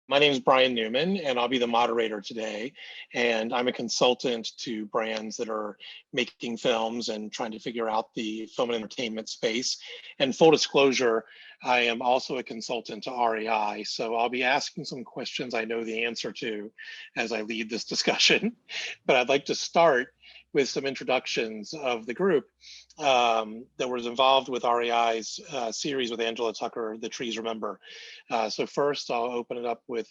My name is Brian Newman, and I'll be the moderator today. And I'm a consultant to brands that are making films and trying to figure out the film and entertainment space. And full disclosure, I am also a consultant to REI. So I'll be asking some questions I know the answer to as I lead this discussion. But I'd like to start with some introductions of the group that was involved with REI's series with Angela Tucker, The Trees Remember. So first, I'll open it up with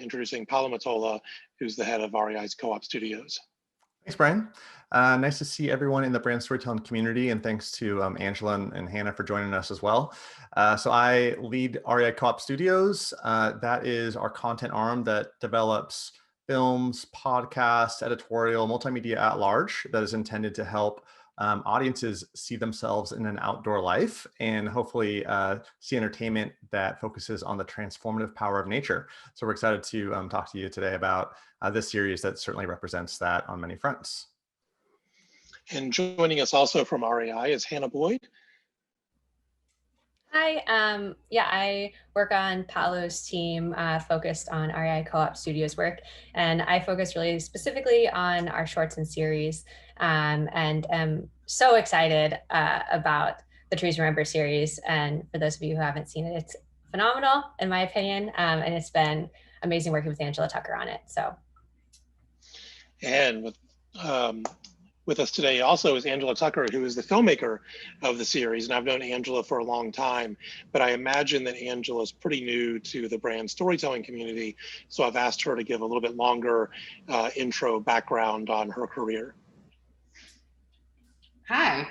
introducing Paolo Matola, who's the head of REI's Co-op Studios. Thanks, Brian. Nice to see everyone in the brand storytelling community, and thanks to Angela and Hannah for joining us as well. So I lead REI Co-op Studios. That is our content arm that develops films, podcasts, editorial, multimedia at large that is intended to help audiences see themselves in an outdoor life and hopefully see entertainment that focuses on the transformative power of nature. So we're excited to talk to you today about this series that certainly represents that on many fronts. And joining us also from REI is Hannah Boyd. Hi, I work on Paolo's team focused on REI Co-op Studios work, and I focus really specifically on our shorts and series, and am so excited about the Trees Remember series. And for those of you who haven't seen it, it's phenomenal in my opinion, and it's been amazing working with Angela Tucker on it. So, and with us today also is Angela Tucker, who is the filmmaker of the series. And I've known Angela for a long time, but I imagine that Angela is pretty new to the brand storytelling community. So I've asked her to give a little bit longer intro background on her career. Hi,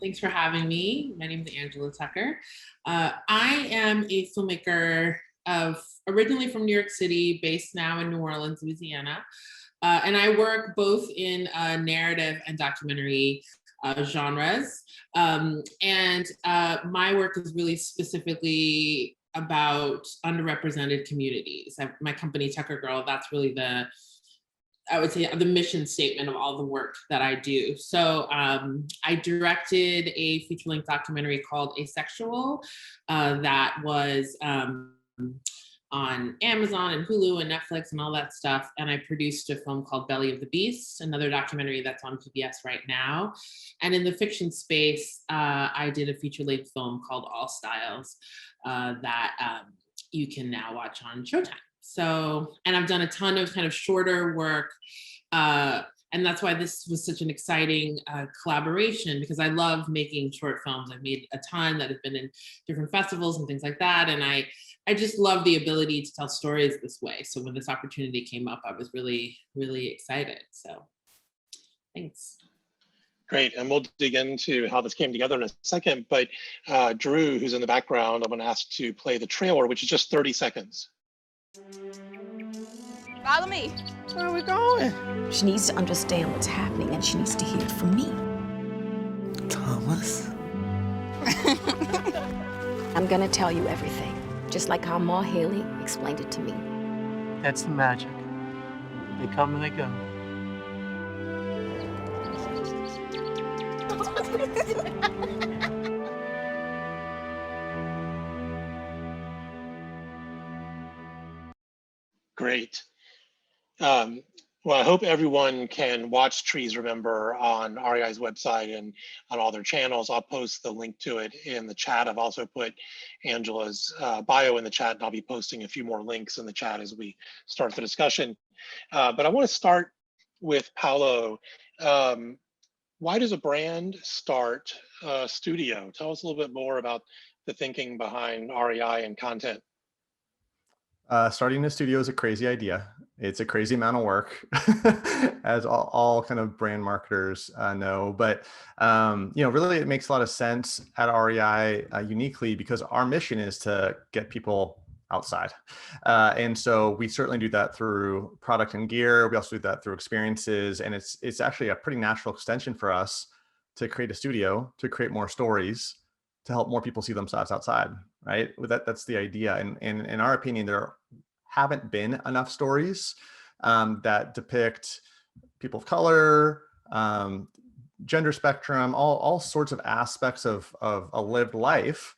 thanks for having me. My name is Angela Tucker. I am a filmmaker originally from New York City, based now in New Orleans, Louisiana. And I work both in narrative and documentary genres. My work is really specifically about underrepresented communities. My company, Tucker Girl, that's really I would say the mission statement of all the work that I do. So I directed a feature-length documentary called Asexual that was on Amazon and Hulu and Netflix and all that stuff. And I produced a film called Belly of the Beast, another documentary that's on PBS right now. And in the fiction space, I did a feature-length film called All Styles that you can now watch on Showtime. So, and I've done a ton of kind of shorter work. And that's why this was such an exciting collaboration, because I love making short films. I've made a ton that have been in different festivals and things like that. And I just love the ability to tell stories this way. So when this opportunity came up, I was really, really excited. So thanks. Great, and we'll dig into how this came together in a second, but Drew, who's in the background, I'm gonna ask to play the trailer, which is just 30 seconds. Follow me. Where are we going? She needs to understand what's happening, and she needs to hear it from me. Thomas? I'm gonna tell you everything, just like how Ma Haley explained it to me. That's the magic. They come and they go. Great. Well, I hope everyone can watch Trees Remember on REI's website and on all their channels. I'll post the link to it in the chat. I've also put Angela's bio in the chat, and I'll be posting a few more links in the chat as we start the discussion. But I want to start with Paolo. Why does a brand start a studio? Tell us a little bit more about the thinking behind REI and content. Starting a studio is a crazy idea. It's a crazy amount of work, as all kind of brand marketers know. But really, it makes a lot of sense at REI uniquely because our mission is to get people outside, and so we certainly do that through product and gear. We also do that through experiences, and it's actually a pretty natural extension for us to create a studio, to create more stories, to help more people see themselves outside. Right? That's the idea, and in our opinion, there haven't been enough stories that depict people of color, gender spectrum, all sorts of aspects of a lived life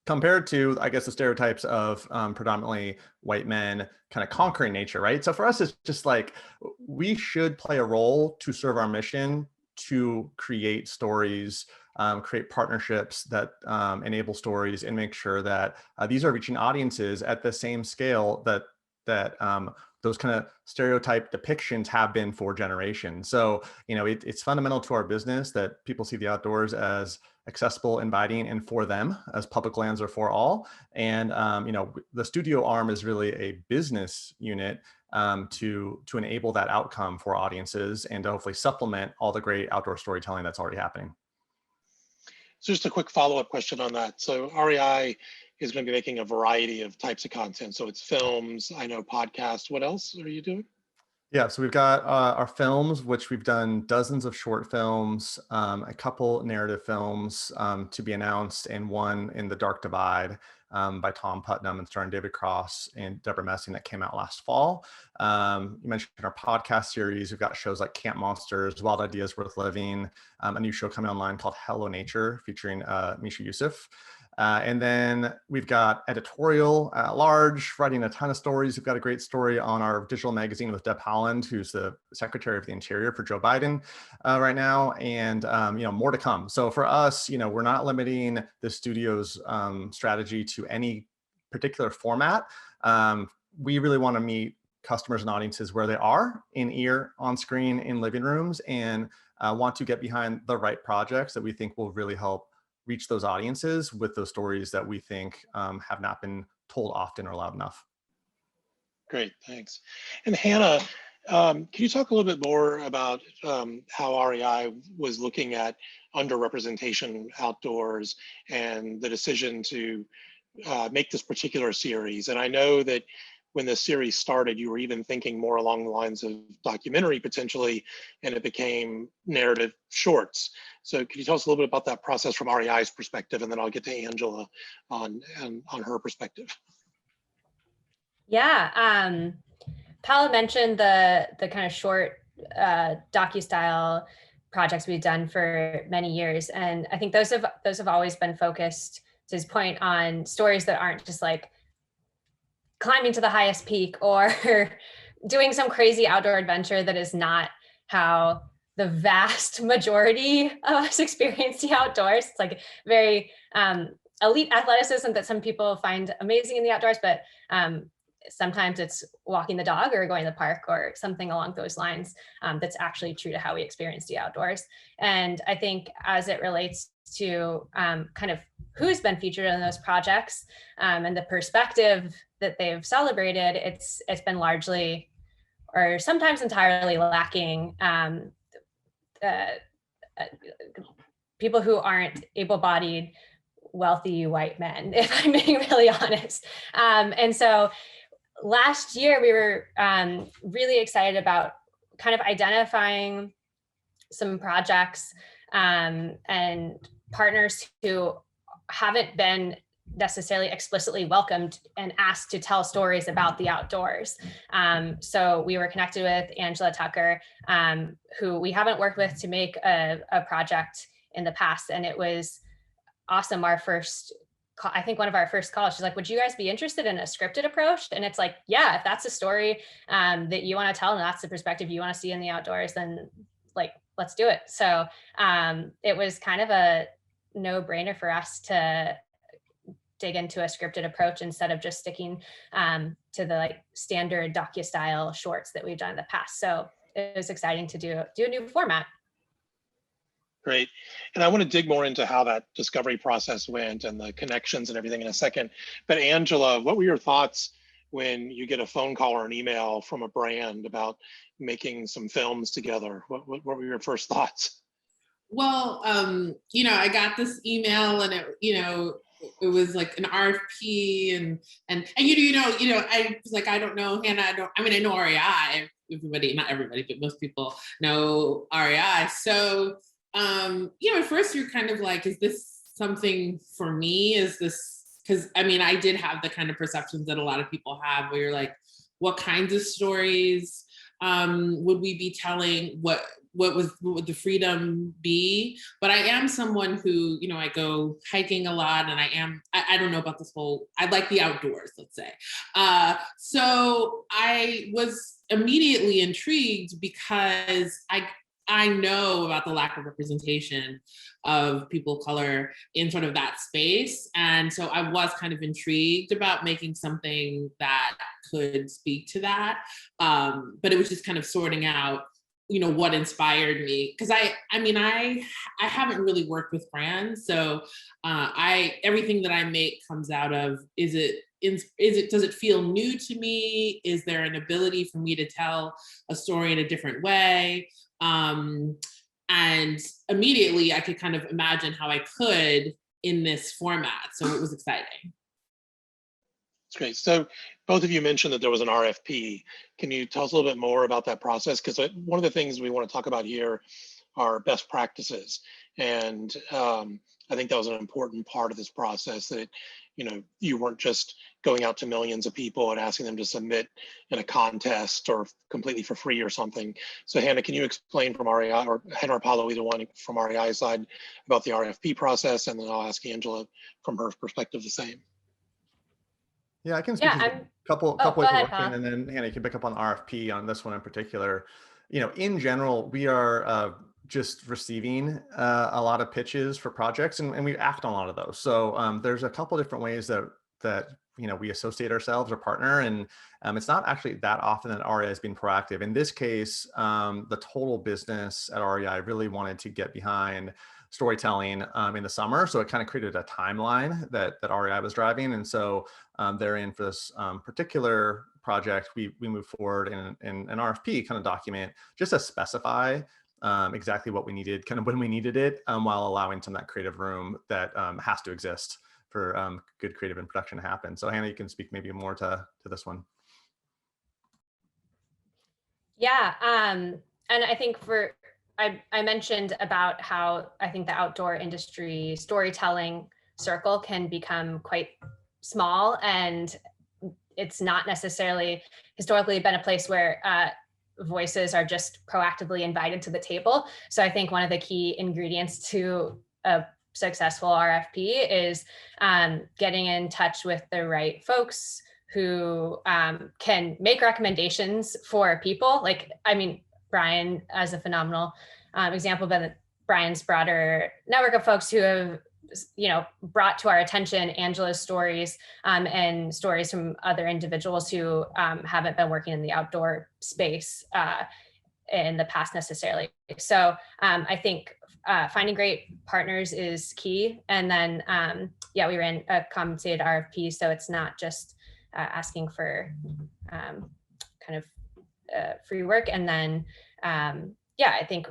compared to, I guess, the stereotypes of predominantly white men kind of conquering nature, right? So for us, it's just like, we should play a role to serve our mission to create stories, create partnerships that enable stories, and make sure that these are reaching audiences at the same scale that those kind of stereotype depictions have been for generations. So, it's fundamental to our business that people see the outdoors as accessible, inviting, and for them, as public lands are for all. And the studio arm is really a business unit to enable that outcome for audiences and to hopefully supplement all the great outdoor storytelling that's already happening. So just a quick follow-up question on that. So REI is going to be making a variety of types of content. So it's films, I know podcasts. What else are you doing? Yeah, so we've got our films, which we've done dozens of short films, a couple narrative films to be announced, and one in The Dark Divide by Tom Putnam and starring David Cross and Deborah Messing that came out last fall. You mentioned our podcast series. We've got shows like Camp Monsters, Wild Ideas Worth Living, a new show coming online called Hello Nature featuring Misha Yusuf. And then we've got editorial at large, writing a ton of stories. We've got a great story on our digital magazine with Deb Haaland, who's the Secretary of the Interior for Joe Biden right now, and more to come. So for us, we're not limiting the studio's strategy to any particular format. We really want to meet customers and audiences where they are, in ear, on screen, in living rooms, and want to get behind the right projects that we think will really help reach those audiences with those stories that we think have not been told often or loud enough. Great, thanks. And Hannah, can you talk a little bit more about how REI was looking at underrepresentation outdoors and the decision to make this particular series? And I know that when the series started, you were even thinking more along the lines of documentary potentially, and it became narrative shorts. So can you tell us a little bit about that process from REI's perspective, and then I'll get to Angela on her perspective. Yeah, Paula mentioned the kind of short docu-style projects we've done for many years, and I think those have always been focused, to his point, on stories that aren't just like climbing to the highest peak or doing some crazy outdoor adventure that is not how the vast majority of us experience the outdoors. It's like very elite athleticism that some people find amazing in the outdoors, but sometimes it's walking the dog or going to the park or something along those lines that's actually true to how we experience the outdoors. And I think as it relates to kind of who's been featured in those projects and the perspective that they've celebrated, it's been largely or sometimes entirely lacking people who aren't able-bodied, wealthy white men, if I'm being really honest. And so last year we were really excited about kind of identifying some projects and partners who haven't been necessarily explicitly welcomed and asked to tell stories about the outdoors. So we were connected with Angela Tucker, who we haven't worked with to make a project in the past. And it was awesome. I think one of our first calls, she's like, would you guys be interested in a scripted approach? And it's like, yeah, if that's a story that you want to tell and that's the perspective you want to see in the outdoors, then like, let's do it. So it was kind of a no-brainer for us to dig into a scripted approach instead of just sticking to the like standard docu-style shorts that we've done in the past. So it was exciting to do a new format. Great. And I want to dig more into how that discovery process went and the connections and everything in a second. But Angela, what were your thoughts when you get a phone call or an email from a brand about making some films together? What were your first thoughts? Well, I got this email and it was like an RFP and I was like, I don't know, Hannah, I know REI, everybody, not everybody, but most people know REI. So, at first you're kind of like, is this something for me? Is this, because I did have the kind of perceptions that a lot of people have where you're like, what kinds of stories would we be telling? What what would the freedom be? But I am someone who, you know, I go hiking a lot, and I don't know about this whole, I like the outdoors, let's say. So I was immediately intrigued because I know about the lack of representation of people of color in sort of that space. And so I was kind of intrigued about making something that could speak to that. But it was just kind of sorting out, you know, what inspired me. Because I mean, I haven't really worked with brands. So everything that I make comes out of, does it feel new to me? Is there an ability for me to tell a story in a different way? And immediately I could kind of imagine how I could in this format. So it was exciting. That's great. So both of you mentioned that there was an RFP. Can you tell us a little bit more about that process? Because one of the things we want to talk about here are best practices. And I think that was an important part of this process, that, you know, you weren't just going out to millions of people and asking them to submit in a contest or completely for free or something. So Hannah, can you explain from REI, or Hannah or Paulo, either one from REI side, about the RFP process? And then I'll ask Angela from her perspective the same. Yeah, I can speak to a couple go ways of ahead, working, Paul. and then Hannah, you can pick up on the RFP on this one in particular. You know, in general, we are just receiving a lot of pitches for projects, and we act on a lot of those. So there's a couple different ways that you know, we associate ourselves or partner, and it's not actually that often that REI has been proactive. In this case, the total business at REI really wanted to get behind storytelling in the summer, so it kind of created a timeline that REI was driving, and so therein for this particular project, we moved forward in an RFP kind of document just to specify exactly what we needed, kind of when we needed it, while allowing some of that creative room that has to exist for good creative and production to happen. So Hannah, you can speak maybe more to this one. Yeah, and I think I mentioned about how I think the outdoor industry storytelling circle can become quite small, and it's not necessarily historically been a place where voices are just proactively invited to the table. So I think one of the key ingredients to a successful RFP is getting in touch with the right folks who can make recommendations for people. Like, I mean, Brian as a phenomenal example, but Brian's broader network of folks who have, you know, brought to our attention Angela's stories and stories from other individuals who haven't been working in the outdoor space in the past necessarily. So I think finding great partners is key. And then, yeah, we ran a compensated RFP. So it's not just asking for kind of free work. And then, yeah, I think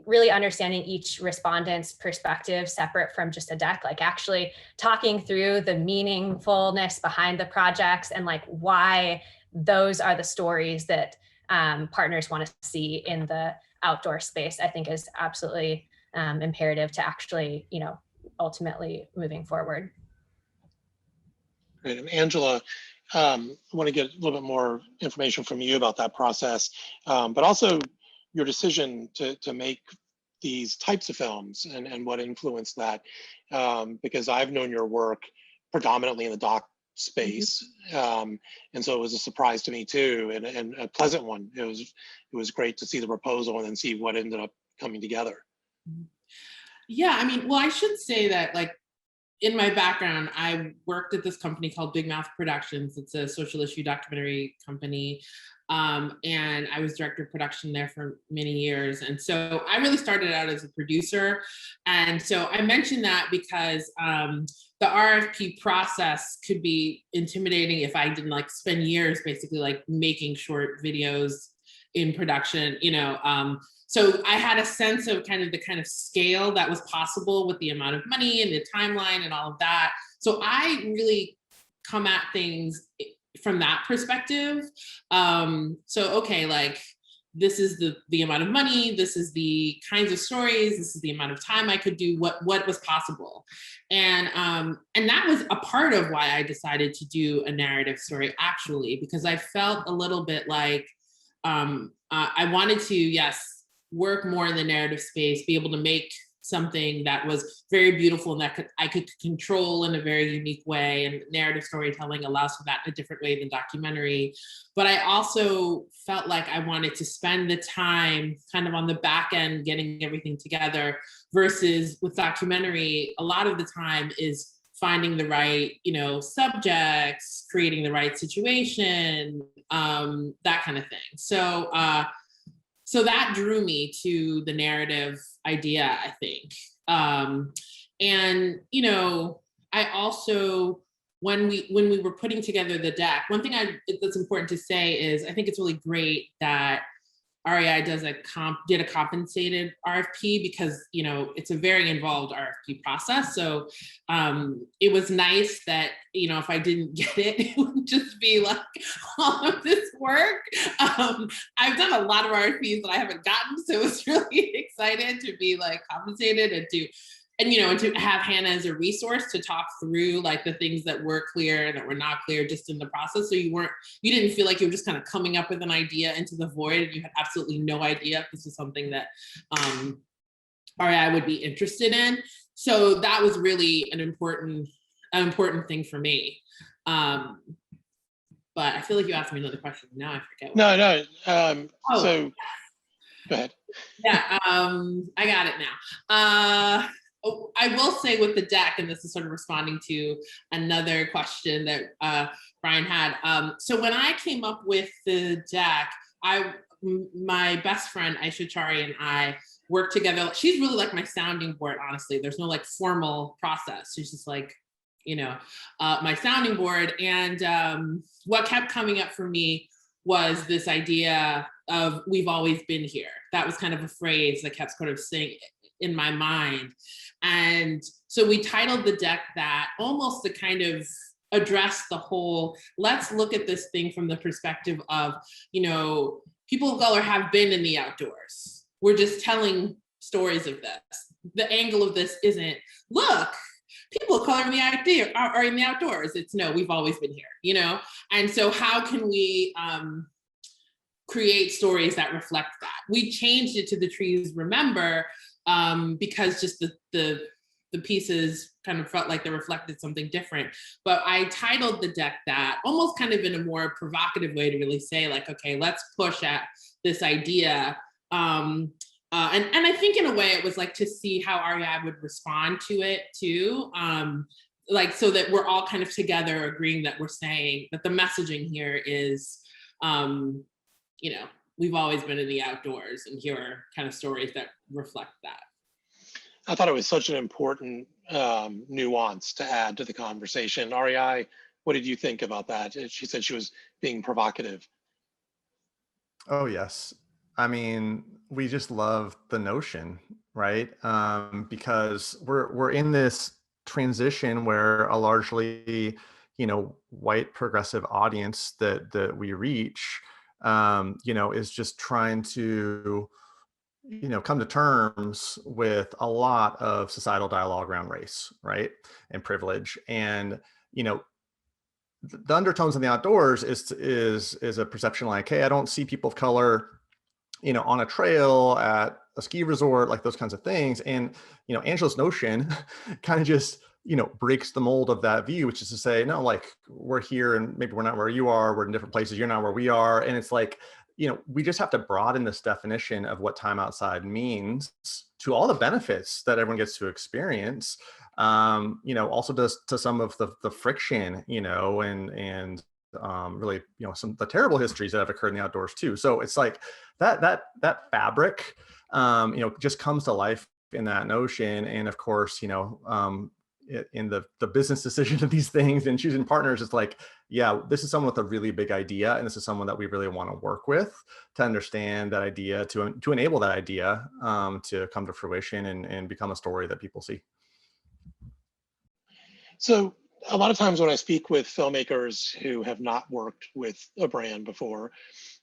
really understanding each respondent's perspective separate from just a deck, like actually talking through the meaningfulness behind the projects and like why those are the stories that partners want to see in the outdoor space, I think is absolutely imperative to actually, you know, ultimately moving forward. Great. And Angela, I want to get a little bit more information from you about that process, but also your decision to make these types of films and what influenced that, because I've known your work predominantly in the doc space, and so it was a surprise to me too, and a pleasant one. It was great to see the proposal and then see what ended up coming together. Yeah, I mean, well, I should say that, like, in my background, I worked at this company called Big Mouth Productions. It's a social issue documentary company. And I was director of production there for many years. And so I really started out as a producer. And so I mentioned that because the RFP process could be intimidating if I didn't like spend years basically like making short videos in production, you know. So I had a sense of the kind of scale that was possible with the amount of money and the timeline and all of that. So I really come at things from that perspective. So, okay, like this is the amount of money, this is the kinds of stories, this is the amount of time I could do, what was possible. And that was a part of why I decided to do a narrative story, actually, because I felt a little bit like I wanted to, yes, work more in the narrative space, be able to make something that was very beautiful and that I could control in a very unique way. And narrative storytelling allows for that in a different way than documentary. But I also felt like I wanted to spend the time kind of on the back end, getting everything together, versus with documentary, a lot of the time is finding the right, subjects, creating the right situation, that kind of thing. So that drew me to the narrative idea, I think. I also, when we were putting together the deck, one thing that's important to say is I think it's really great that REI did a compensated RFP, because it's a very involved RFP process. So it was nice that if I didn't get it, it would just be like all of this work. I've done a lot of RFPs that I haven't gotten, so it was really excited to be like compensated and to have Hannah as a resource to talk through like the things that were clear and that were not clear just in the process. So you didn't feel like you were just kind of coming up with an idea into the void and you had absolutely no idea if this was something that REI would be interested in. So that was really an important thing for me. But I feel like you asked me another question. Now I forget. No. So go ahead. Yeah, I got it now. I will say with the deck, and this is sort of responding to another question that Brian had. So when I came up with the deck, my best friend Aisha Chari and I worked together. She's really like my sounding board, honestly. There's no like formal process. She's just like, my sounding board. And what kept coming up for me was this idea of "we've always been here." That was kind of a phrase that kept sort of sitting in my mind. And so we titled the deck that, almost to kind of address the whole, let's look at this thing from the perspective of, people of color have been in the outdoors. We're just telling stories of this. The angle of this isn't, look, people of color are in the outdoors. It's no, we've always been here, And so how can we create stories that reflect that? We changed it to "The Trees Remember," because just the pieces kind of felt like they reflected something different. But I titled the deck that, almost kind of in a more provocative way, to really say like, okay, let's push at this idea. And I think in a way it was like to see how REI would respond to it too. Like, so that we're all kind of together agreeing that we're saying that the messaging here is, we've always been in the outdoors, and here are kind of stories that reflect that. I thought it was such an important nuance to add to the conversation. REI, what did you think about that? She said she was being provocative. Oh, yes. I mean, we just love the notion, right? Because we're in this transition where a largely, white progressive audience that we reach, is just trying to, come to terms with a lot of societal dialogue around race, right, and privilege. And the undertones in the outdoors is a perception like, hey, I don't see people of color, on a trail, at a ski resort, like those kinds of things. And Angela's notion kind of just breaks the mold of that view, which is to say, no, like, we're here and maybe we're not where you are, we're in different places, you're not where we are. And it's like, we just have to broaden this definition of what time outside means to all the benefits that everyone gets to experience. Also to some of the friction, and really, some the terrible histories that have occurred in the outdoors too. So it's like that fabric, just comes to life in that notion. And of course, in the business decision of these things and choosing partners, it's like, yeah, this is someone with a really big idea, and this is someone that we really want to work with to understand that idea, to enable that idea to come to fruition and become a story that people see. So a lot of times when I speak with filmmakers who have not worked with a brand before,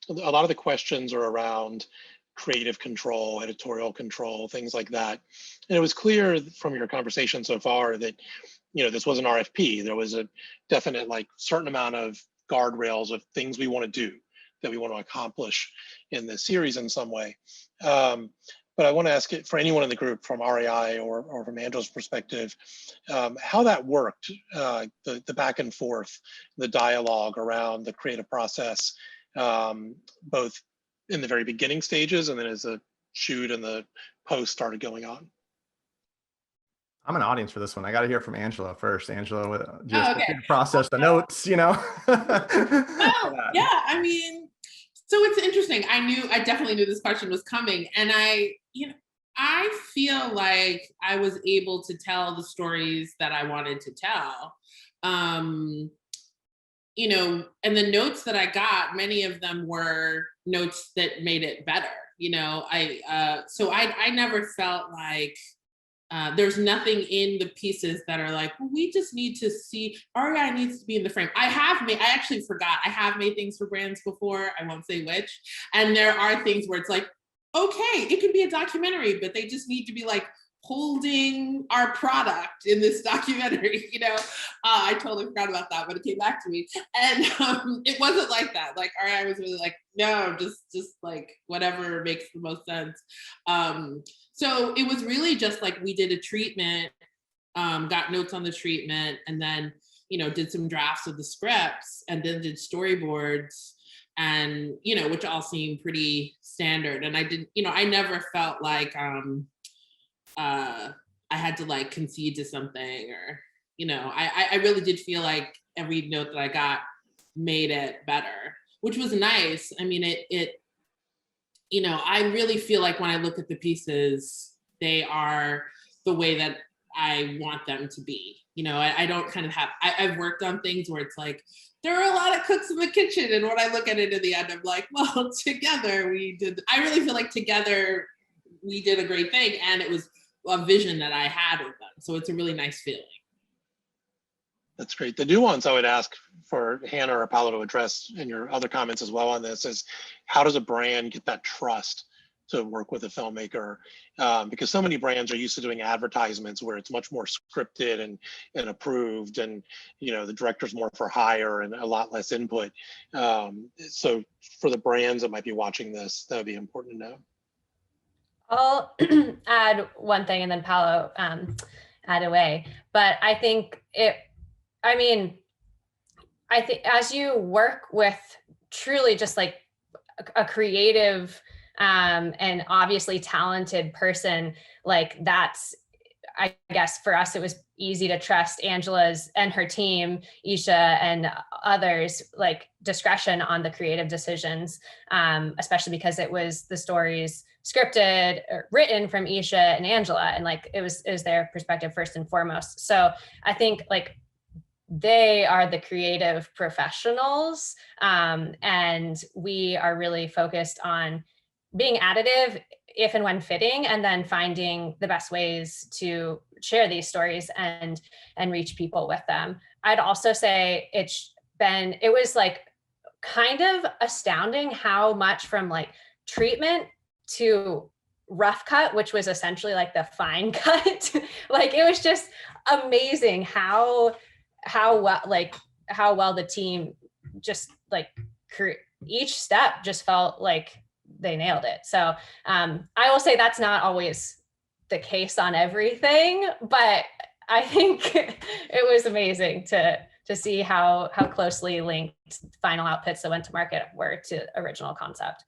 a lot of the questions are around creative control, editorial control, things like that. And it was clear from your conversation so far that, this was an RFP. There was a definite, like, certain amount of guardrails of things we want to do. that we want to accomplish in this series in some way. But I want to ask it for anyone in the group from REI or from Angela's perspective, how that worked, the back and forth, the dialogue around the creative process, both in the very beginning stages and then as the shoot and the post started going on. I'm an audience for this one. I got to hear from Angela first. Angela, just okay. process the notes, you know? Well, yeah, I mean, so it's interesting. I definitely knew this question was coming. And I feel like I was able to tell the stories that I wanted to tell. You know, and the notes that I got, many of them were notes that made it better. You know, so I never felt like there's nothing in the pieces that are like, well, we just need to see, REI needs to be in the frame. I actually forgot, I have made things for brands before, I won't say which. And there are things where it's like, okay, it could be a documentary, but they just need to be like holding our product in this documentary, you know? I totally forgot about that, but it came back to me. And it wasn't like that. Like, REI was really like, no, just like whatever makes the most sense. So it was really just like we did a treatment, got notes on the treatment, and then, you know, did some drafts of the scripts, and then did storyboards, and, you know, which all seemed pretty standard. And I didn't, you know, I never felt like I had to like concede to something, or, you know, I really did feel like every note that I got made it better, which was nice. I mean, it you know, I really feel like when I look at the pieces, they are the way that I want them to be. You know, I don't kind of have, I've worked on things where it's like, there are a lot of cooks in the kitchen. And when I look at it in the end, I'm like, well, together we did, I really feel like together we did a great thing. And it was a vision that I had with them. So it's a really nice feeling. That's great. The nuance I would ask for Hannah or Paolo to address in your other comments as well on this is, how does a brand get that trust to work with a filmmaker? Because so many brands are used to doing advertisements where it's much more scripted and approved, and, you know, the director's more for hire and a lot less input. So for the brands that might be watching this, that would be important to know. I'll add one thing and then Paolo add away. But I think I think as you work with truly just like a creative and obviously talented person, like that's, I guess for us, it was easy to trust Angela's and her team, Isha and others, like discretion on the creative decisions, especially because it was the stories scripted or written from Isha and Angela, and like it was their perspective first and foremost. So I think like they are the creative professionals, and we are really focused on being additive if and when fitting, and then finding the best ways to share these stories and reach people with them. I'd also say it was like kind of astounding how much from like treatment to rough cut, which was essentially like the fine cut, like it was just amazing how well the team just like each step just felt like they nailed it. So I will say that's not always the case on everything, but I think it was amazing to see how closely linked final outputs that went to market were to original concept.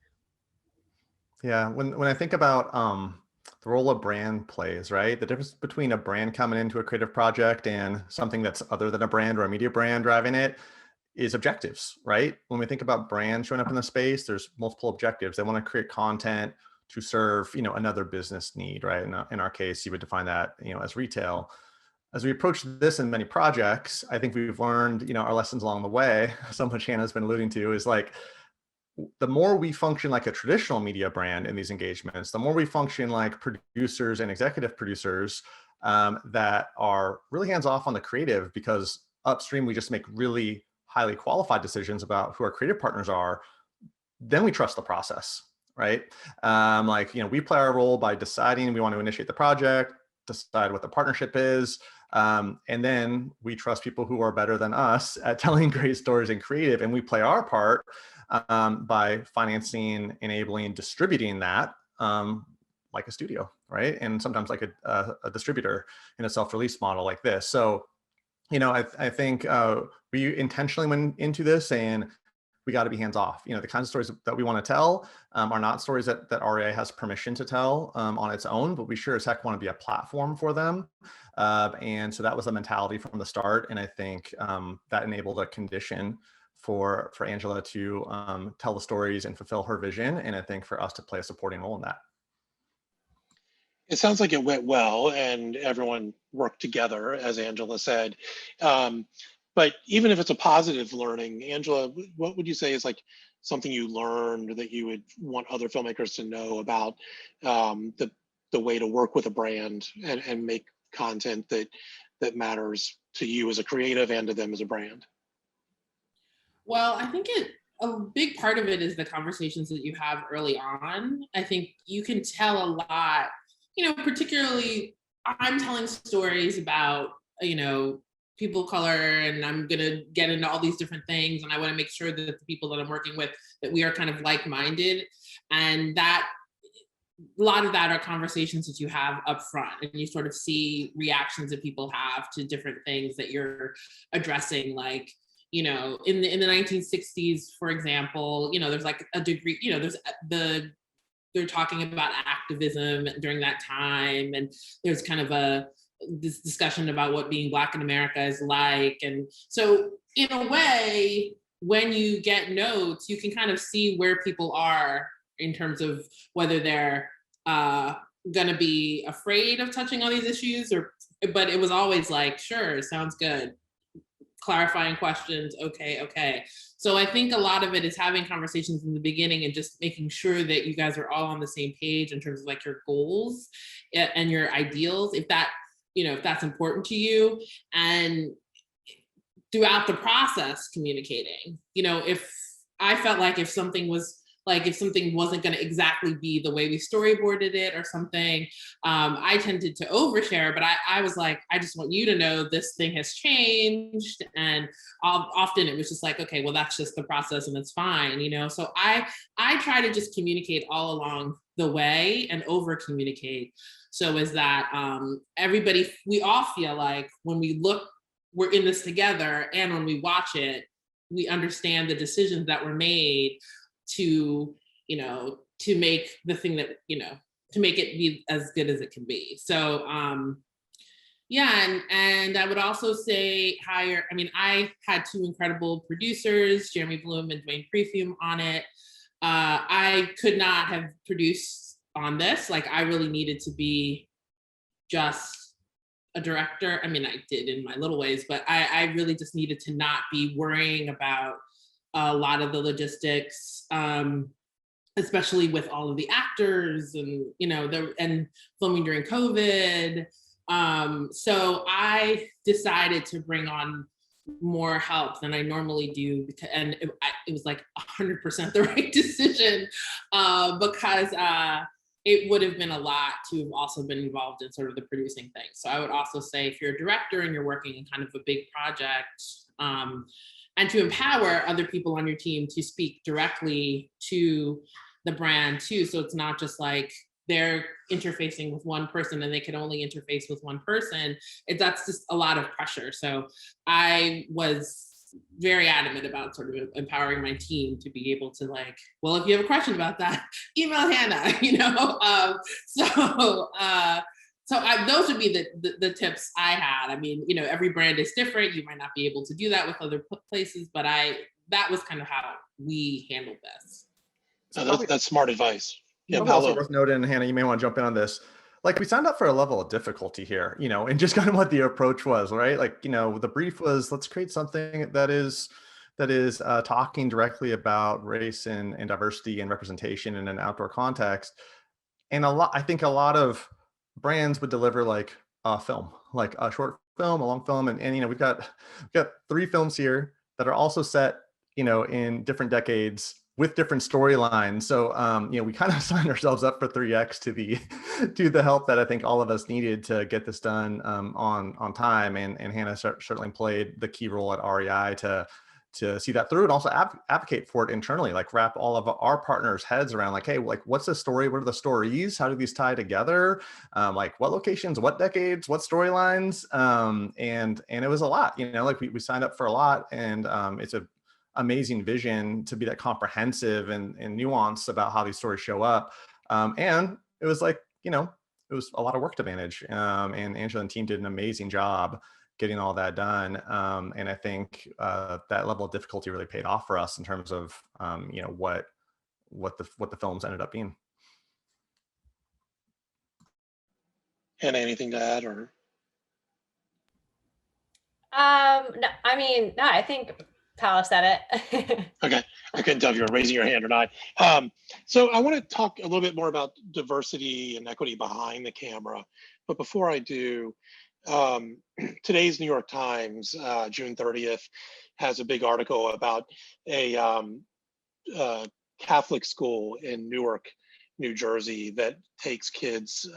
Yeah, when I think about the role a brand plays, right? The difference between a brand coming into a creative project and something that's other than a brand or a media brand driving it is objectives, right? When we think about brands showing up in the space, there's multiple objectives. They want to create content to serve, you know, another business need, right? In our case, you would define that, you know, as retail. As we approach this in many projects, I think we've learned, you know, our lessons along the way, some of which Hannah's been alluding to, is like, the more we function like a traditional media brand in these engagements, the more we function like producers and executive producers that are really hands-off on the creative, because upstream we just make really highly qualified decisions about who our creative partners are, then we trust the process, right? Like, you know, we play our role by deciding we want to initiate the project, decide what the partnership is, And then we trust people who are better than us at telling great stories and creative, and we play our part by financing, enabling, distributing that, like a studio, right? And sometimes like a distributor in a self-release model like this. So, I think we intentionally went into this saying we got to be hands off. The kinds of stories that we want to tell are not stories that REI has permission to tell on its own, but we sure as heck want to be a platform for them. And so that was the mentality from the start. And I think that enabled a condition for Angela to tell the stories and fulfill her vision. And I think for us to play a supporting role in that. It sounds like it went well and everyone worked together, as Angela said. But even if it's a positive learning, Angela, what would you say is like something you learned that you would want other filmmakers to know about the way to work with a brand and make content that matters to you as a creative and to them as a brand? Well, I think a big part of it is the conversations that you have early on. I think you can tell a lot, particularly I'm telling stories about, people of color, and I'm gonna get into all these different things, and I want to make sure that the people that I'm working with, that we are kind of like-minded, and that a lot of that are conversations that you have up front, and you sort of see reactions that people have to different things that you're addressing, like in the 1960s, for example, there's like a degree, they're talking about activism during that time, and there's kind of this discussion about what being Black in America is like. And so in a way, when you get notes, you can kind of see where people are in terms of whether they're gonna be afraid of touching on these issues, but it was always like, sure, sounds good. Clarifying questions, okay. So I think a lot of it is having conversations in the beginning and just making sure that you guys are all on the same page in terms of like your goals and your ideals, if that's important to you, and throughout the process communicating. If I felt like if something wasn't going to exactly be the way we storyboarded it or something, I tended to overshare, but I was like, I just want you to know this thing has changed. And often it was just like, okay, well, that's just the process and it's fine, So I try to just communicate all along the way and over communicate. So is that we all feel like when we look, we're in this together, and when we watch it, we understand the decisions that were made to make the thing that, to make it be as good as it can be. So, and I would also say I had two incredible producers, Jeremy Bloom and Dwayne Prefume, on it. I could not have produced on this. Like, I really needed to be just a director. I did in my little ways, but I really just needed to not be worrying about a lot of the logistics, especially with all of the actors and, and filming during COVID. So I decided to bring on more help than I normally do, and it was like 100% the right decision, because it would have been a lot to have also been involved in sort of the producing thing. So I would also say, if you're a director and you're working in kind of a big project, and to empower other people on your team to speak directly to the brand too. So it's not just like they're interfacing with one person and they can only interface with one person. That's just a lot of pressure. So I was very adamant about sort of empowering my team to be able to like, well, if you have a question about that, email Hannah, So those would be the tips I had. Every brand is different. You might not be able to do that with other places, but that was kind of how we handled this. So that's smart advice. Yeah, also worth noting, and Hannah, you may want to jump in on this. Like, we signed up for a level of difficulty here, and just kind of what the approach was, right? Like, the brief was, let's create something that is talking directly about race and diversity and representation in an outdoor context. And I think a lot of brands would deliver like a film, like a short film, a long film, and we've got 3 films here that are also set, in different decades with different storylines. So, we kind of signed ourselves up for 3X to the help that I think all of us needed to get this done on time. And Hannah certainly played the key role at REI to see that through, and also advocate for it internally, like wrap all of our partners' heads around like, hey, like what's the story? What are the stories? How do these tie together? Like what locations, what decades, what storylines? And it was a lot, like we signed up for a lot, and it's a amazing vision to be that comprehensive and nuanced about how these stories show up. And it was like, it was a lot of work to manage. And Angela and team did an amazing job getting all that done. And I think that level of difficulty really paid off for us in terms of, what the films ended up being. And anything to add, or? No, I think Paolo said it. Okay, I couldn't tell if you were raising your hand or not. So I want to talk a little bit more about diversity and equity behind the camera. But before I do, today's New York Times, June 30th, has a big article about a Catholic school in Newark, New Jersey, that takes kids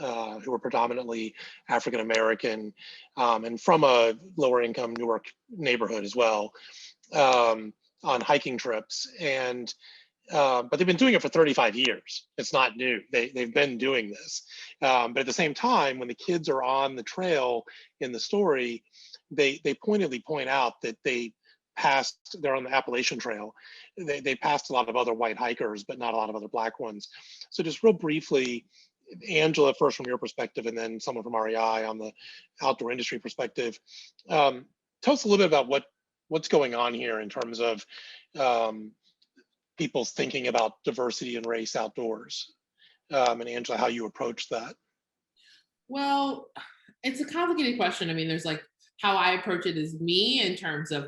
who are predominantly African American and from a lower income Newark neighborhood as well, on hiking trips. And but they've been doing it for 35 years. It's not new. They've been doing this. But at the same time, when the kids are on the trail in the story, they pointedly point out that they're on the Appalachian Trail. They passed a lot of other white hikers, but not a lot of other Black ones. So just real briefly, Angela, first from your perspective, and then someone from REI on the outdoor industry perspective, tell us a little bit about what's going on here in terms of people's thinking about diversity and race outdoors. And Angela, how you approach that. Well, it's a complicated question. I mean, there's like how I approach it is me in terms of,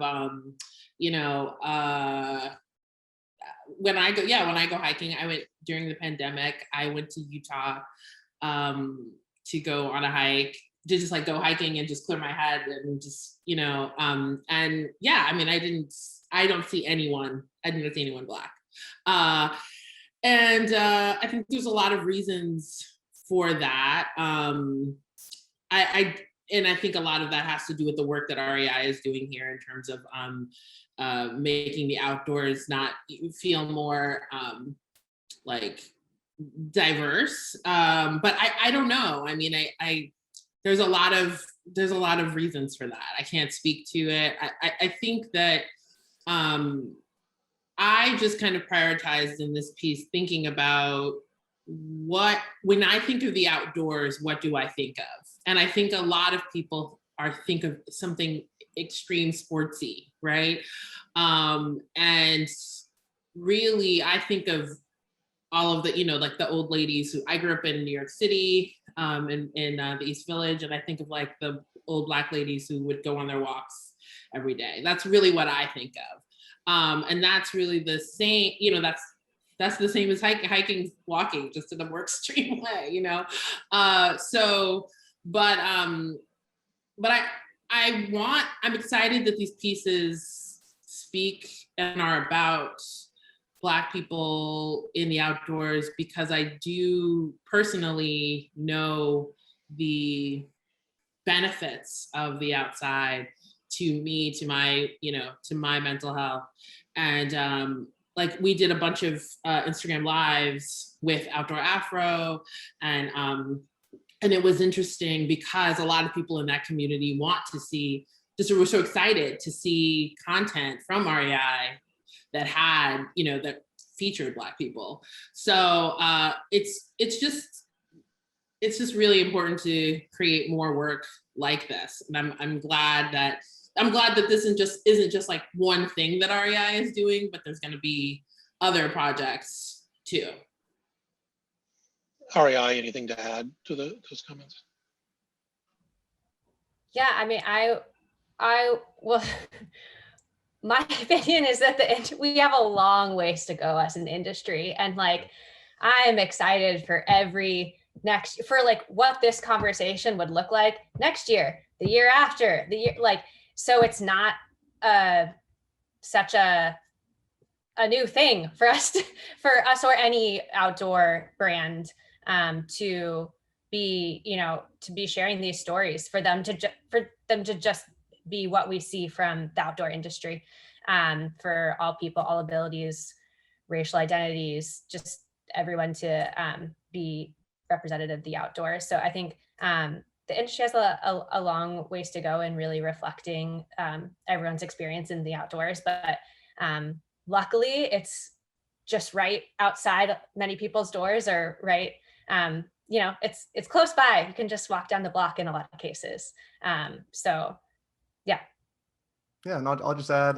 when I go hiking, I went during the pandemic, I went to Utah to go on a hike, to just like go hiking and just clear my head and just, and yeah, I mean, I didn't see anyone Black. And I think there's a lot of reasons for that. I think a lot of that has to do with the work that REI is doing here in terms of making the outdoors not feel more like diverse. But I don't know. I mean, there's a lot of reasons for that. I can't speak to it. I think that I just kind of prioritized in this piece thinking about when I think of the outdoors, what do I think of? And I think a lot of people think of something extreme sportsy, right? And really, I think of all of the, like the old ladies I grew up in New York City, in the East Village, and I think of like the old Black ladies who would go on their walks every day. That's really what I think of. And that's really the same, that's the same as hiking, walking, just in a more extreme way, but I'm excited that these pieces speak and are about Black people in the outdoors, because I do personally know the benefits of the outside to me, to my mental health. And like we did a bunch of Instagram lives with Outdoor Afro, and it was interesting because a lot of people in that community want to see, were so excited to see content from REI that had, that featured Black people. So it's just really important to create more work like this. And I'm glad that this isn't just like one thing that REI is doing, but there's going to be other projects too. REI, anything to add to those comments? Yeah, I mean, well, my opinion is that we have a long ways to go as an industry, and like I'm excited for what this conversation would look like next year, the year after, so it's not such a a new thing for us for us or any outdoor brand to be, to be sharing these stories, for them to just be what we see from the outdoor industry, for all people, all abilities, racial identities, just everyone to be representative of the outdoors. So I think the industry has a long ways to go in really reflecting everyone's experience in the outdoors, but luckily it's just right outside many people's doors, or right, it's close by. You can just walk down the block in a lot of cases. So yeah. Yeah, and I'll just add,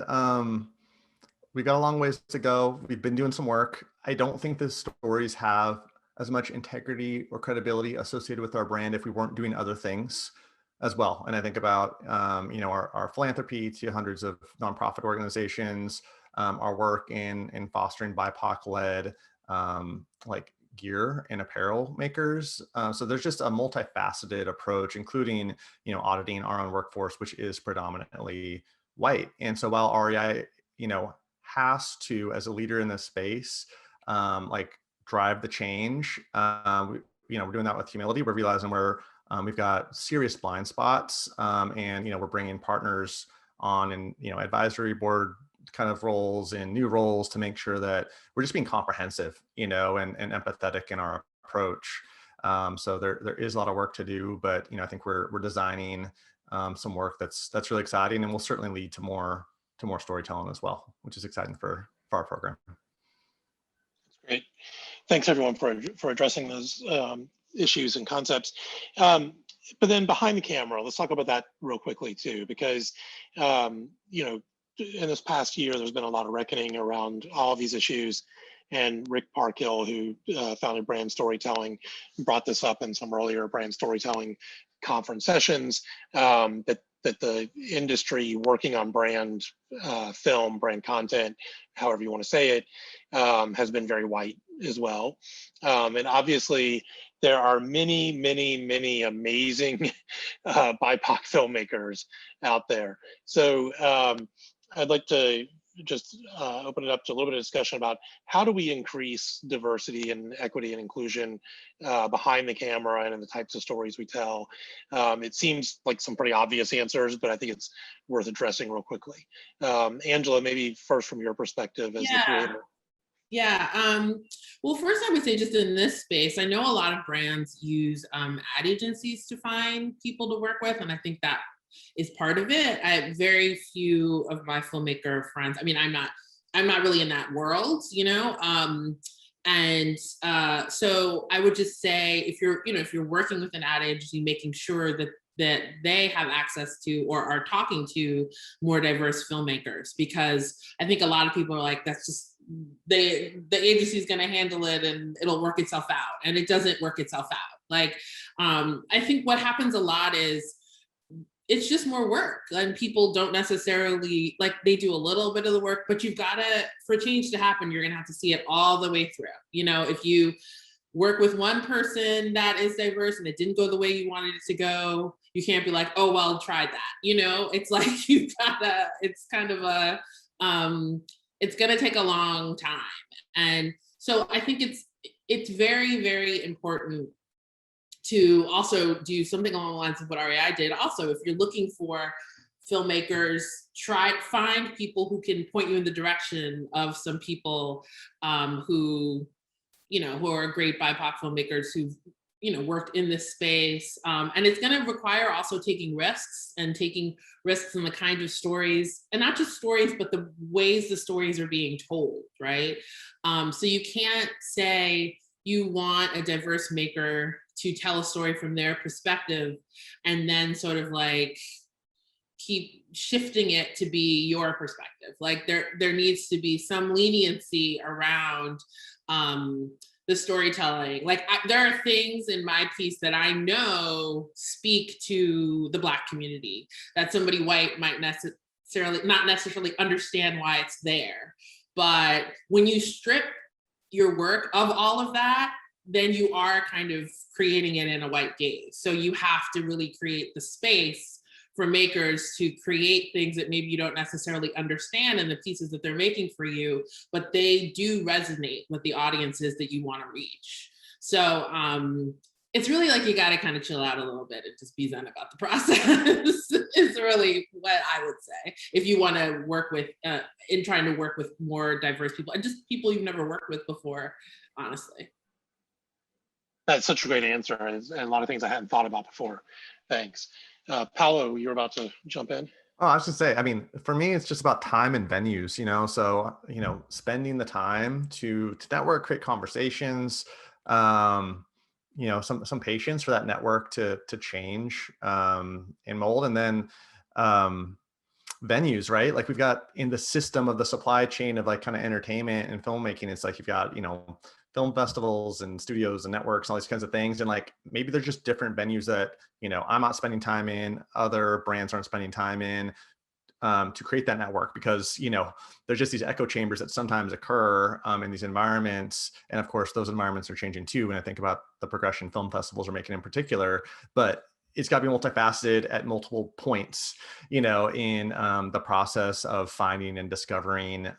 we got a long ways to go. We've been doing some work. I don't think the stories have as much integrity or credibility associated with our brand if we weren't doing other things as well. And I think about, our philanthropy to hundreds of nonprofit organizations, our work in fostering BIPOC-led like gear and apparel makers. So there's just a multifaceted approach, including, auditing our own workforce, which is predominantly white. And so while REI, has to, as a leader in this space, drive the change, we're doing that with humility. We're realizing we've got serious blind spots, and we're bringing partners on in advisory board kind of roles and new roles to make sure that we're just being comprehensive, and empathetic in our approach. So there is a lot of work to do, but I think we're designing some work that's really exciting, and will certainly lead to more storytelling as well, which is exciting for our program. That's great. Thanks everyone for addressing those issues and concepts. But then behind the camera, let's talk about that real quickly too, because in this past year, there's been a lot of reckoning around all of these issues. And Rick Parkhill, who founded Brand Storytelling, brought this up in some earlier Brand Storytelling conference sessions, that the industry working on brand film, brand content, however you want to say it, has been very white as well. And obviously, there are many, many, many amazing BIPOC filmmakers out there. So I'd like to just open it up to a little bit of discussion about how do we increase diversity and equity and inclusion behind the camera and in the types of stories we tell. It seems like some pretty obvious answers, but I think it's worth addressing real quickly. Angela, maybe first from your perspective as the creator. Yeah. Well, first I would say, just in this space, I know a lot of brands use ad agencies to find people to work with, and I think that is part of it. I have very few of my filmmaker friends. I mean, I'm not really in that world, so I would just say, if you're working with an ad agency, making sure that they have access to or are talking to more diverse filmmakers, because I think a lot of people are like, that's just, the agency is going to handle it and it'll work itself out, and it doesn't work itself out. Like, I think what happens a lot is it's just more work, and people don't necessarily, like, they do a little bit of the work, but you've got to, for change to happen, you're going to have to see it all the way through. If you work with one person that is diverse and it didn't go the way you wanted it to go, you can't be like, oh, well, try that. It's like, you've got to, it's kind of it's going to take a long time. And so I think it's very, very important to also do something along the lines of what REI did. Also, if you're looking for filmmakers, find people who can point you in the direction of some people who are great BIPOC filmmakers who've worked in this space. And it's going to require also taking risks in the kind of stories, and not just stories, but the ways the stories are being told, right? So you can't say you want a diverse maker to tell a story from their perspective and then sort of like keep shifting it to be your perspective. Like, there needs to be some leniency around the storytelling. Like, there are things in my piece that I know speak to the Black community that somebody white might not necessarily understand why it's there. But when you strip your work of all of that, then you are kind of creating it in a white gaze. So you have to really create the space for makers to create things that maybe you don't necessarily understand in the pieces that they're making for you, but they do resonate with the audiences that you want to reach. So it's really like you got to kind of chill out a little bit and just be zen about the process is really what I would say. If you want to work with, in trying to work with more diverse people and just people you've never worked with before, honestly. That's such a great answer, and a lot of things I hadn't thought about before. Thanks. Paolo, you're about to jump in. Oh, I was just say, I mean, for me, it's just about time and venues, so, spending the time to network, create conversations, some patience for that network to change and mold. And then venues, right? Like we've got in the system of the supply chain of like kind of entertainment and filmmaking, it's like you've got, film festivals and studios and networks, and all these kinds of things. And like, maybe they're just different venues that, I'm not spending time in, other brands aren't spending time in, to create that network, because, there's just these echo chambers that sometimes occur in these environments. And of course, those environments are changing too. When I think about the progression film festivals are making in particular, but it's got to be multifaceted at multiple points, in the process of finding and discovering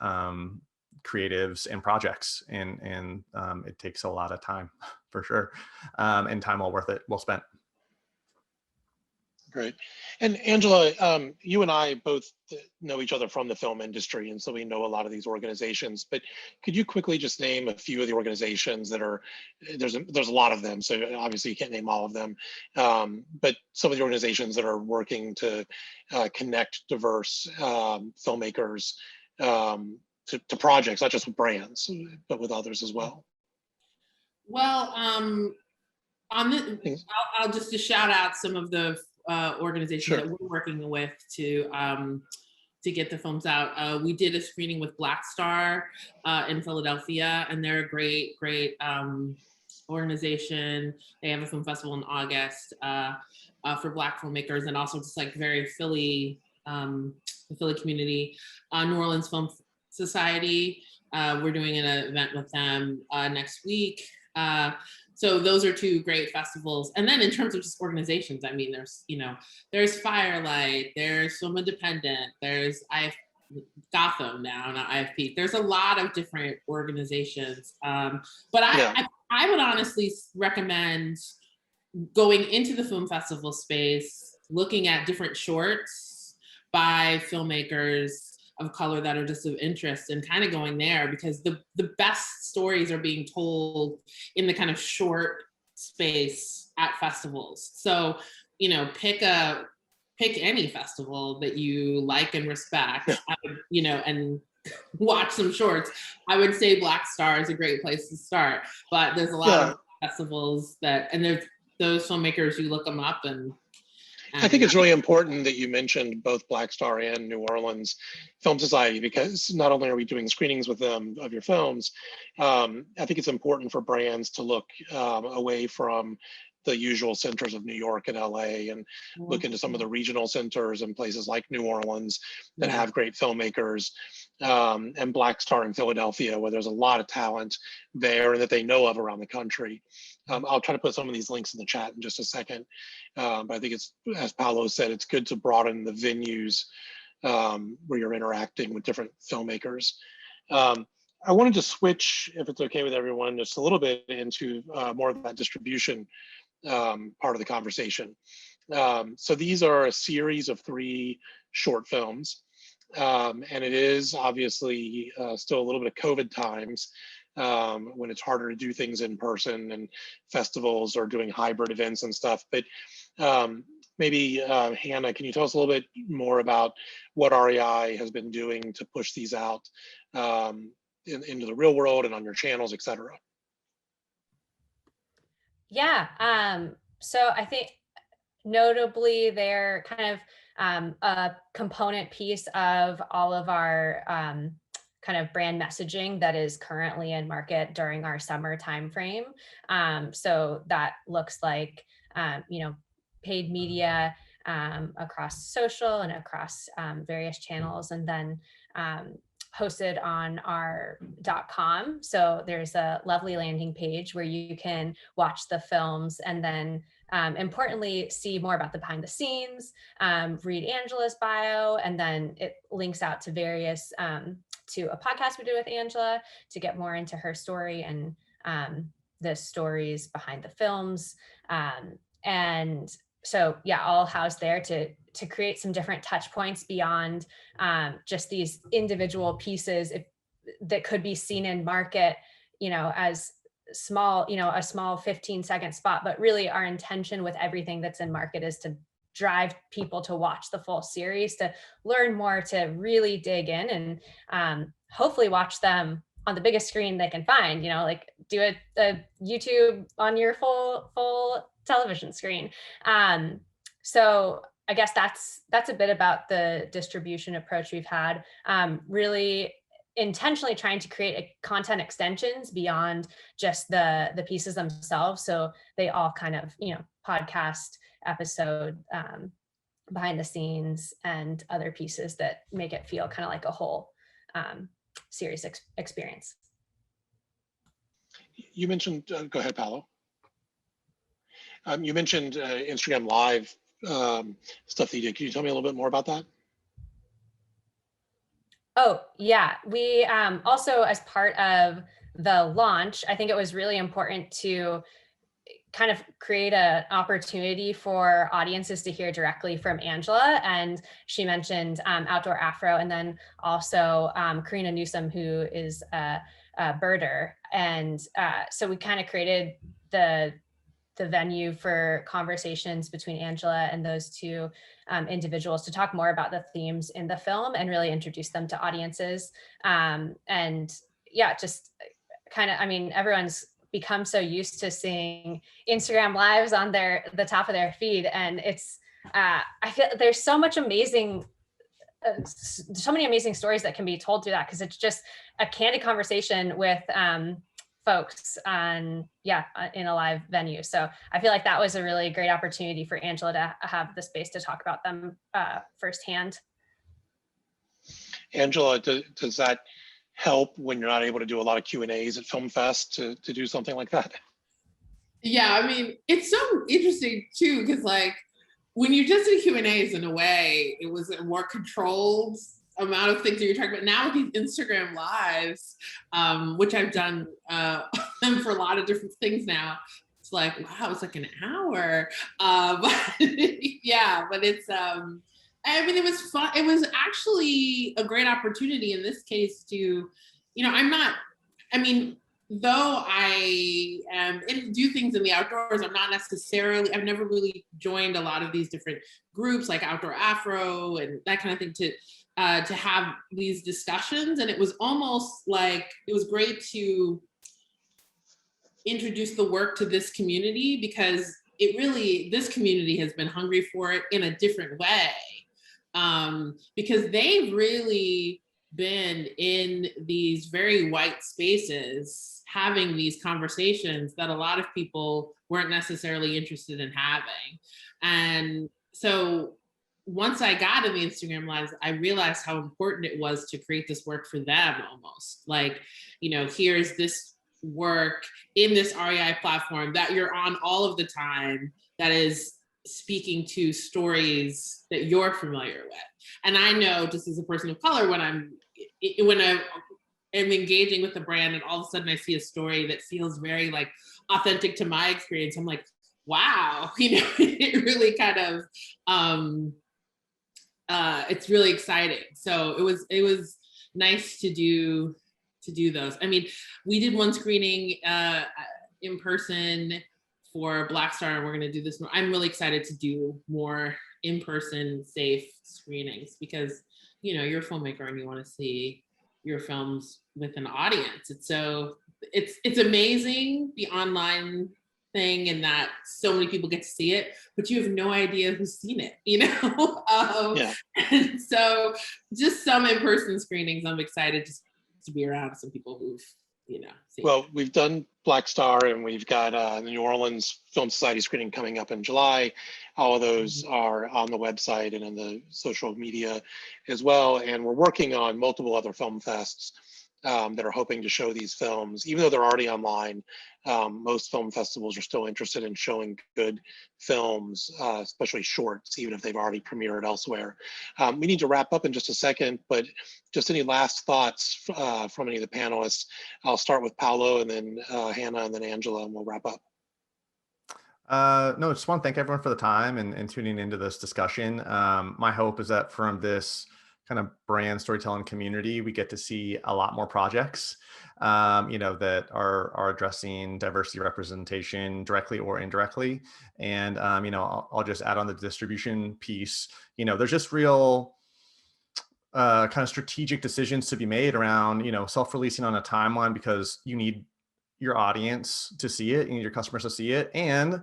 creatives and projects, and it takes a lot of time for sure, and time well spent. Great. And Angela, you and I both know each other from the film industry, and so we know a lot of these organizations, but could you quickly just name a few of the organizations that are, there's a lot of them, so obviously you can't name all of them, but some of the organizations that are working to connect diverse filmmakers to projects, not just with brands, but with others as well? Well, I'll just shout out some of the organizations Sure. that we're working with to get the films out. We did a screening with Black Star in Philadelphia, and they're a great organization. They have a film festival in August for Black filmmakers, and also just like very Philly, the Philly community. New Orleans Film Society, we're doing an event with them next week. So those are two great festivals. And then in terms of just organizations, I mean, there's Firelight, there's Film Independent, there's Gotham now, not IFP. There's a lot of different organizations. But I would honestly recommend going into the film festival space, looking at different shorts by filmmakers of color that are just of interest, and kind of going there, because the best stories are being told in the kind of short space at festivals. So, pick any festival that you like and respect, and watch some shorts. I would say Black Star is a great place to start, but there's a lot of festivals and there's those filmmakers, you look them up, and I think it's really important that you mentioned both Black Star and New Orleans Film Society, because not only are we doing screenings with them of your films, I think it's important for brands to look away from the usual centers of New York and LA, and look into some of the regional centers and places like New Orleans that have great filmmakers, and Black Star in Philadelphia, where there's a lot of talent there and that they know of around the country. I'll try to put some of these links in the chat in just a second. But I think it's, as Paolo said, it's good to broaden the venues where you're interacting with different filmmakers. I wanted to switch, if it's okay with everyone, just a little bit into more of that distribution part of the conversation. So these are a series of 3 short films, and it is obviously still a little bit of COVID times, when it's harder to do things in person, and festivals are doing hybrid events and stuff. But maybe Hannah, can you tell us a little bit more about what REI has been doing to push these out into the real world and on your channels, et cetera? Yeah, so I think notably they're kind of a component piece of all of our kind of brand messaging that is currently in market during our summer timeframe. So that looks like, paid media across social and across various channels, and then hosted on our .com. So there's a lovely landing page where you can watch the films and then importantly, see more about the behind the scenes, read Angela's bio, and then it links out to various, to a podcast we did with Angela to get more into her story and the stories behind the films. And so yeah, all housed there to create some different touch points beyond just these individual pieces that could be seen in market, as small, a small 15-second spot, but really our intention with everything that's in market is to drive people to watch the full series, to learn more, to really dig in, and hopefully watch them on the biggest screen they can find, like do a YouTube on your full television screen. So I guess that's a bit about the distribution approach we've had, really intentionally trying to create content extensions beyond just the pieces themselves. So they all kind of, podcast episode, behind the scenes and other pieces that make it feel kind of like a whole series experience. You mentioned, go ahead, Paolo. You mentioned Instagram Live stuff that you did. Can you tell me a little bit more about that? Oh, yeah. We also, as part of the launch, I think it was really important to kind of create an opportunity for audiences to hear directly from Angela. And she mentioned Outdoor Afro, and then also Karina Newsom, who is a birder. And so we kind of created the venue for conversations between Angela and those two individuals to talk more about the themes in the film and really introduce them to audiences. And yeah, just kind of, everyone's become so used to seeing Instagram lives on the top of their feed. And it's, I feel there's so much amazing, so many amazing stories that can be told through that, because it's just a candid conversation with folks in a live venue. So I feel like that was a really great opportunity for Angela to have the space to talk about them firsthand. Angela, does that help when you're not able to do a lot of Q&As at Film Fest to do something like that? Yeah, it's so interesting too, because like when you just did Q&As, in a way, it was a more controlled amount of things that you're talking about. Now with these Instagram lives, which I've done for a lot of different things now, it's like, wow, it's like an hour. Yeah, but it's, it was fun. It was actually a great opportunity in this case to, though I do things in the outdoors, I've never really joined a lot of these different groups like Outdoor Afro and that kind of thing to have these discussions. And it was almost like, it was great to introduce the work to this community, because this community has been hungry for it in a different way. Because they've really been in these very white spaces having these conversations that a lot of people weren't necessarily interested in having. And so once I got in the Instagram lives, I realized how important it was to create this work for them almost. Like, here's this work in this REI platform that you're on all of the time that is speaking to stories that you're familiar with. And I know, just as a person of color, when I am engaging with the brand and all of a sudden I see a story that feels very like authentic to my experience, I'm like, wow, it really kind of, it's really exciting. So it was nice to do those. We did one screening in person for Black Star, and we're going to do this more. I'm really excited to do more in-person safe screenings, because you're a filmmaker and you want to see your films with an audience. It's amazing, the online thing, and that so many people get to see it, but you have no idea who's seen it, Yeah. And so just some in-person screenings, I'm excited to be around some people who've seen Well, it. we've done Black Star, and we've got the New Orleans Film Society screening coming up in July. All of those are on the website and in the social media as well. And we're working on multiple other film fests that are hoping to show these films. Even though they're already online, most film festivals are still interested in showing good films, especially shorts, even if they've already premiered elsewhere. We need to wrap up in just a second, but just any last thoughts from any of the panelists? I'll start with Paolo, and then Hannah, and then Angela, and we'll wrap up. No, just want to thank everyone for the time and tuning into this discussion. My hope is that from this kind of brand storytelling community, we get to see a lot more projects, that are addressing diversity representation directly or indirectly. And, I'll just add on the distribution piece. There's just real kind of strategic decisions to be made around, self-releasing on a timeline, because you need your audience to see it, you need your customers to see it. And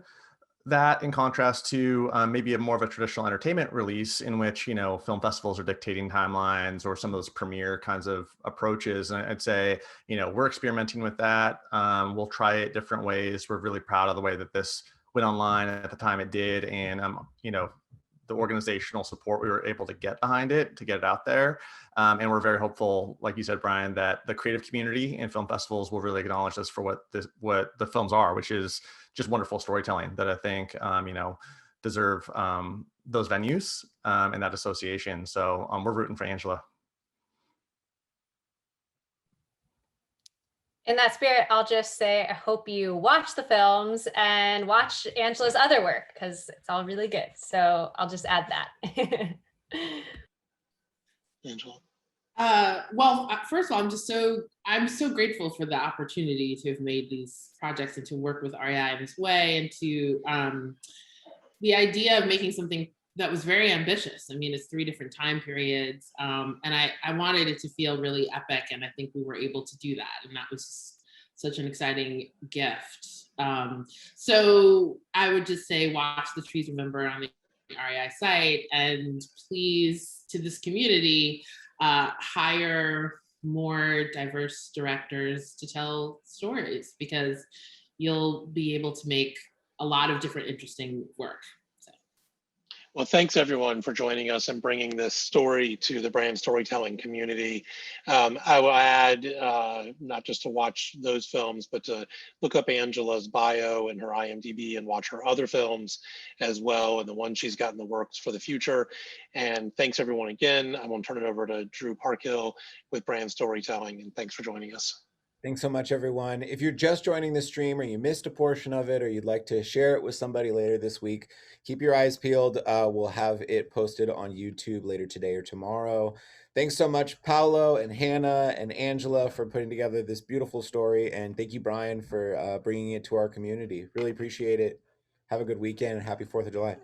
that in contrast to maybe a more of a traditional entertainment release in which, film festivals are dictating timelines, or some of those premiere kinds of approaches. And I'd say, we're experimenting with that. We'll try it different ways. We're really proud of the way that this went online at the time it did. And, the organizational support we were able to get behind it to get it out there. And we're very hopeful, like you said, Brian, that the creative community and film festivals will really acknowledge us for what the films are, which is just wonderful storytelling that I think, deserve those venues and that association. So we're rooting for Angela. In that spirit, I'll just say I hope you watch the films and watch Angela's other work, because it's all really good. So I'll just add that. Angela. Well, first of all, I'm so grateful for the opportunity to have made these projects and to work with REI in this way, and to the idea of making something that was very ambitious. I mean, it's 3 different time periods, and I wanted it to feel really epic, and I think we were able to do that, and that was just such an exciting gift. So I would just say, watch The Trees Remember on the REI site, and please, to this community, hire more diverse directors to tell stories, because you'll be able to make a lot of different interesting work. Well, thanks everyone for joining us and bringing this story to the brand storytelling community. I will add, not just to watch those films, but to look up Angela's bio and her IMDb and watch her other films as well, and the one she's got in the works for the future. And thanks everyone again. I'm going to turn it over to Drew Parkhill with Brand Storytelling, and thanks for joining us. Thanks so much, everyone. If you're just joining the stream, or you missed a portion of it, or you'd like to share it with somebody later this week, keep your eyes peeled. We'll have it posted on YouTube later today or tomorrow. Thanks so much, Paolo and Hannah and Angela, for putting together this beautiful story. And thank you, Brian, for bringing it to our community. Really appreciate it. Have a good weekend, and happy 4th of July.